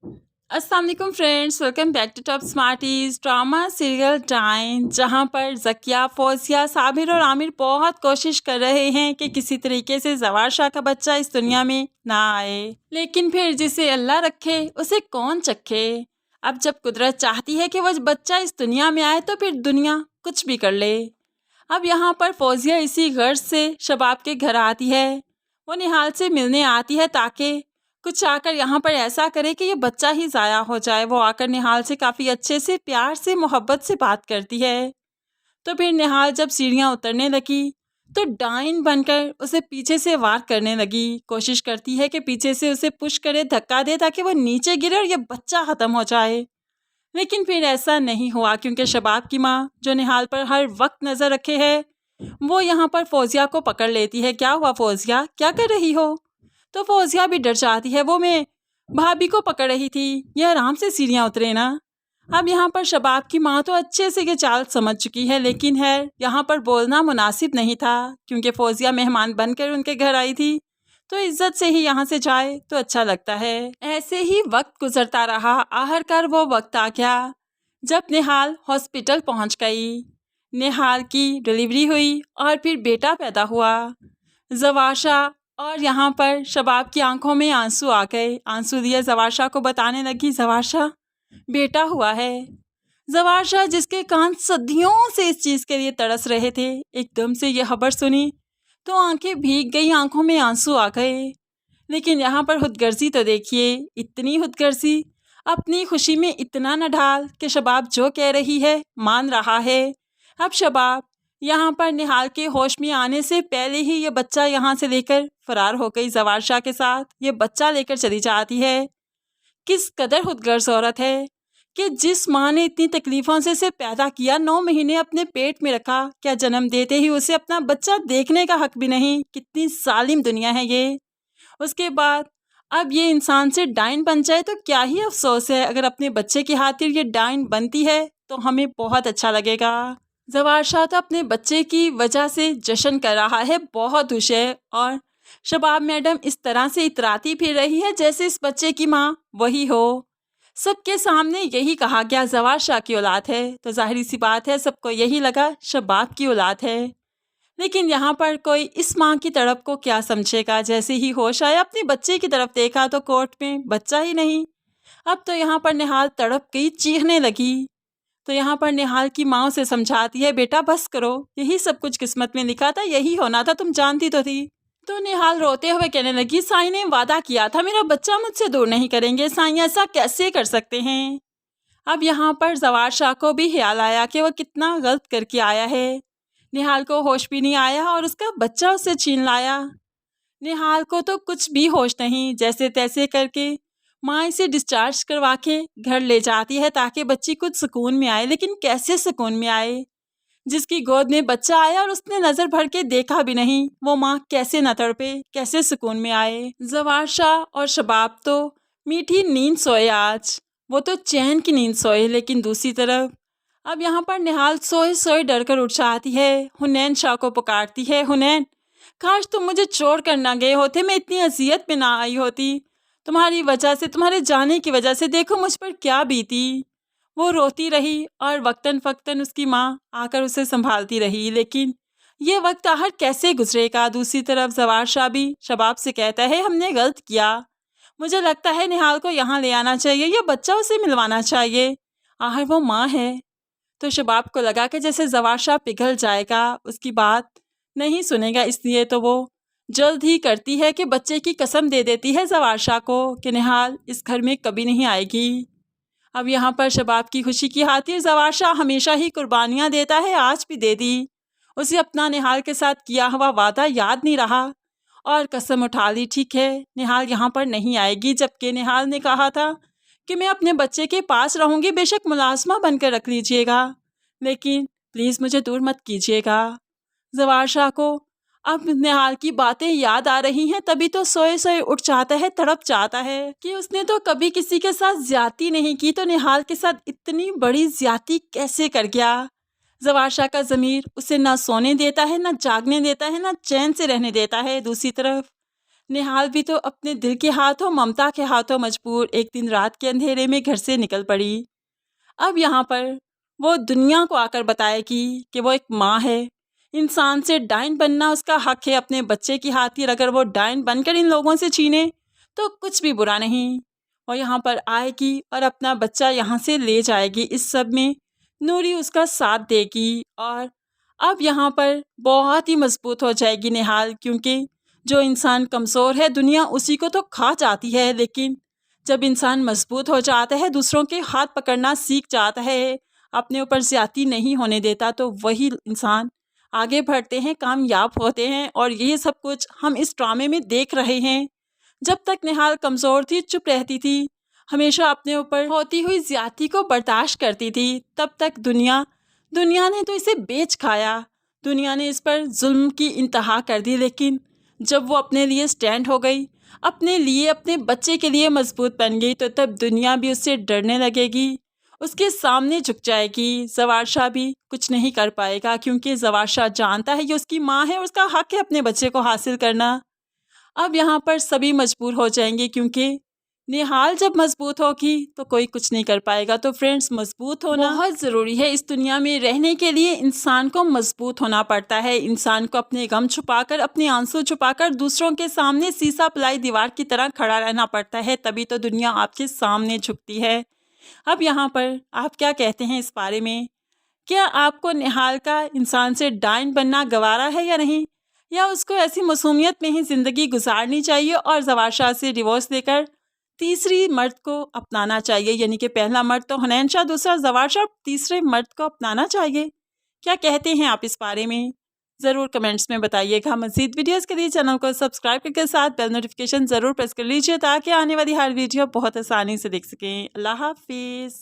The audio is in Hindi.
अस्सलाम वालेकुम friends, welcome back to Top Smarties drama serial time, जहां पर ज़किया, फौजिया, साबिर और आमिर बहुत कोशिश कर रहे हैं कि किसी तरीके से जवार शाह का बच्चा इस दुनिया में ना आए। लेकिन फिर जिसे अल्लाह रखे उसे कौन चखे। अब जब कुदरत चाहती है कि वह बच्चा इस दुनिया में आए तो फिर दुनिया कुछ भी कर ले। अब यहाँ पर फौजिया इसी गर्ज से शबाब के घर आती है। वो निहाल से मिलने आती है ताकि कुछ आकर यहाँ पर ऐसा करे कि ये बच्चा ही ज़ाया हो जाए। वो आकर निहाल से काफ़ी अच्छे से, प्यार से, मोहब्बत से बात करती है। तो फिर निहाल जब सीढ़ियाँ उतरने लगी तो डाइन बनकर उसे पीछे से वार करने लगी। कोशिश करती है कि पीछे से उसे पुश करे, धक्का दे ताकि वो नीचे गिरे और ये बच्चा ख़त्म हो जाए। लेकिन फिर ऐसा नहीं हुआ क्योंकि शबाब की माँ, जो निहाल पर हर वक्त नज़र रखे है, वो यहाँ पर फौजिया को पकड़ लेती है। क्या हुआ फौजिया, क्या कर रही हो? तो फौजिया भी डर जाती है। वो मैं भाभी को पकड़ रही थी, ये आराम से सीढ़ियाँ उतरे ना। अब यहाँ पर शबाब की माँ तो अच्छे से ये चाल समझ चुकी है, लेकिन है यहाँ पर बोलना मुनासिब नहीं था क्योंकि फौजिया मेहमान बनकर उनके घर आई थी, तो इज्जत से ही यहाँ से जाए तो अच्छा लगता है। ऐसे ही वक्त गुजरता रहा। आखिरकार वो वक्त आ गया जब निहाल हॉस्पिटल पहुँच गई। निहाल की डिलीवरी हुई और फिर बेटा पैदा हुआ, जवाशा। और यहाँ पर शबाब की आंखों में आंसू आ गए। आंसू दिए जवाशा को बताने लगी, जवाशा बेटा हुआ है। जवाशा, जिसके कान सदियों से इस चीज़ के लिए तरस रहे थे, एकदम से ये खबर सुनी तो आंखें भीग गई, आंखों में आंसू आ गए। लेकिन यहाँ पर खुदगर्जी तो देखिए, इतनी खुदगर्जी, अपनी खुशी में इतना न ढाल कि शबाब जो कह रही है मान रहा है। अब शबाब यहाँ पर निहाल के होश में आने से पहले ही ये बच्चा यहाँ से लेकर फरार हो गई। जवार शाह के साथ ये बच्चा लेकर चली जाती है। किस कदर खुदगर्ज औरत है कि जिस माँ ने इतनी तकलीफ़ों से इसे पैदा किया, 9 महीने अपने पेट में रखा, क्या जन्म देते ही उसे अपना बच्चा देखने का हक भी नहीं। कितनी जालिम दुनिया है ये। उसके बाद अब ये इंसान से डाइन बन जाए तो क्या ही अफसोस है। अगर अपने बच्चे की खातिर ये डाइन बनती है तो हमें बहुत अच्छा लगेगा। जवार शाह तो अपने बच्चे की वजह से जश्न कर रहा है, बहुत खुश है। और शबाब मैडम इस तरह से इतराती फिर रही है जैसे इस बच्चे की माँ वही हो। सबके सामने यही कहा गया जवार शाह की औलाद है, तो जाहिर सी बात है सबको यही लगा शबाब की औलाद है। लेकिन यहाँ पर कोई इस माँ की तरफ को क्या समझेगा। जैसे ही होश आया, अपने बच्चे की तरफ देखा तो कोर्ट में बच्चा ही नहीं। अब तो यहाँ पर निहाल तड़प गई, चीखने लगी। तो यहाँ पर निहाल की माँ उसे समझाती है, बेटा बस करो, यही सब कुछ किस्मत में लिखा था, यही होना था, तुम जानती तो थी। तो निहाल रोते हुए कहने लगी, साईं ने वादा किया था मेरा बच्चा मुझसे दूर नहीं करेंगे, साईं ऐसा कैसे कर सकते हैं। अब यहाँ पर जवार शाह को भी ख्याल आया कि वह कितना गलत करके आया है। निहाल को होश भी नहीं आया और उसका बच्चा उसे छीन लाया। निहाल को तो कुछ भी होश नहीं, जैसे तैसे करके माँ इसे डिस्चार्ज करवा के घर ले जाती है ताकि बच्ची कुछ सुकून में आए। लेकिन कैसे सुकून में आए, जिसकी गोद में बच्चा आया और उसने नज़र भर के देखा भी नहीं, वो माँ कैसे न तड़पे, कैसे सुकून में आए। जवार शाह और शबाब तो मीठी नींद सोए आज, वो तो चैन की नींद सोए। लेकिन दूसरी तरफ अब यहाँ पर निहाल सोए सोए डर कर उठ जाती है। हुनैन शाह को पुकारती है, हुनैन काश तुम मुझे छोड़ कर ना गए होते, मैं इतनी अजियत में ना आई होती। तुम्हारी वजह से, तुम्हारे जाने की वजह से देखो मुझ पर क्या बीती। वो रोती रही और वक्तन फ़क्तन उसकी माँ आकर उसे संभालती रही। लेकिन ये वक्त आखिर कैसे गुजरेगा। दूसरी तरफ जवार शाह भी शबाब से कहता है, हमने गलत किया, मुझे लगता है निहाल को यहाँ ले आना चाहिए, यह बच्चा उसे मिलवाना चाहिए, आखिर वो माँ है। तो शबाब को लगा कि जैसे जवार शाह पिघल जाएगा, उसकी बात नहीं सुनेगा, इसलिए तो वो जल्द ही करती है कि बच्चे की कसम दे देती है जवार शाह को कि निहाल इस घर में कभी नहीं आएगी। अब यहाँ पर शबाब की खुशी की खातिर जवार शाह हमेशा ही कुर्बानियाँ देता है, आज भी दे दी। उसे अपना निहाल के साथ किया हुआ वादा याद नहीं रहा और कसम उठा ली, ठीक है निहाल यहाँ पर नहीं आएगी। जबकि निहाल ने कहा था कि मैं अपने बच्चे के पास रहूँगी, बेशक मुलाजमा बनकर रख लीजिएगा, लेकिन प्लीज़ मुझे दूर मत कीजिएगा। जवार शाह को अब निहाल की बातें याद आ रही हैं, तभी तो सोए सोए उठ जाता है, तड़प जाता है कि उसने तो कभी किसी के साथ ज्यादती नहीं की, तो निहाल के साथ इतनी बड़ी ज्यादती कैसे कर गया। जवार शाह का ज़मीर उसे ना सोने देता है, ना जागने देता है, ना चैन से रहने देता है। दूसरी तरफ निहाल भी तो अपने दिल के हाथों, ममता के हाथों मजबूर एक दिन रात के अंधेरे में घर से निकल पड़ी। अब यहाँ पर वो दुनिया को आकर बताएगी कि वो एक माँ है। इंसान से डायन बनना उसका हक है अपने बच्चे की खातिर। अगर वो डायन बनकर इन लोगों से छीने तो कुछ भी बुरा नहीं। और यहाँ पर आएगी और अपना बच्चा यहाँ से ले जाएगी। इस सब में नूरी उसका साथ देगी और अब यहाँ पर बहुत ही मजबूत हो जाएगी निहाल, क्योंकि जो इंसान कमज़ोर है दुनिया उसी को तो खा जाती है, लेकिन जब इंसान मजबूत हो जाता है, दूसरों के हाथ पकड़ना सीख जाता है, अपने ऊपर ज़्यादती नहीं होने देता, तो वही इंसान आगे बढ़ते हैं, कामयाब होते हैं। और ये सब कुछ हम इस ड्रामे में देख रहे हैं। जब तक निहाल कमज़ोर थी, चुप रहती थी, हमेशा अपने ऊपर होती हुई ज़्यादती को बर्दाश्त करती थी, तब तक दुनिया ने तो इसे बेच खाया। दुनिया ने इस पर जुल्म की इंतहा कर दी। लेकिन जब वो अपने लिए स्टैंड हो गई, अपने लिए, अपने बच्चे के लिए मजबूत बन गई, तो तब दुनिया भी उससे डरने लगेगी, उसके सामने झुक जाएगी। ज़वारशा भी कुछ नहीं कर पाएगा, क्योंकि ज़वारशा जानता है ये उसकी माँ है और उसका हक है अपने बच्चे को हासिल करना। अब यहाँ पर सभी मजबूर हो जाएंगे, क्योंकि निहाल जब मजबूत होगी तो कोई कुछ नहीं कर पाएगा। तो फ्रेंड्स, मजबूत होना बहुत ज़रूरी है। इस दुनिया में रहने के लिए इंसान को मजबूत होना पड़ता है। इंसान को अपने गम छुपाकर, अपने आंसू छुपाकर दूसरों के सामने सीसा पिलाई दीवार की तरह खड़ा रहना पड़ता है, तभी तो दुनिया आपके सामने झुकती है। अब यहाँ पर आप क्या कहते हैं इस बारे में? क्या आपको निहाल का इंसान से डायन बनना गवारा है या नहीं? या उसको ऐसी मासूमियत में ही ज़िंदगी गुजारनी चाहिए और ज़वारशा से डिवोर्स लेकर तीसरी मर्द को अपनाना चाहिए? यानी कि पहला मर्द तो हुनैन शाह, दूसरा ज़वारशा, तीसरे मर्द को अपनाना चाहिए। क्या कहते हैं आप इस बारे में? ज़रूर कमेंट्स में बताइएगा। मज़ीद वीडियोज़ के लिए चैनल को सब्सक्राइब करके साथ बेल नोटिफिकेशन ज़रूर प्रेस कर लीजिए, ताकि आने वाली हर वीडियो बहुत आसानी से देख सकें। अल्लाह हाफिज़।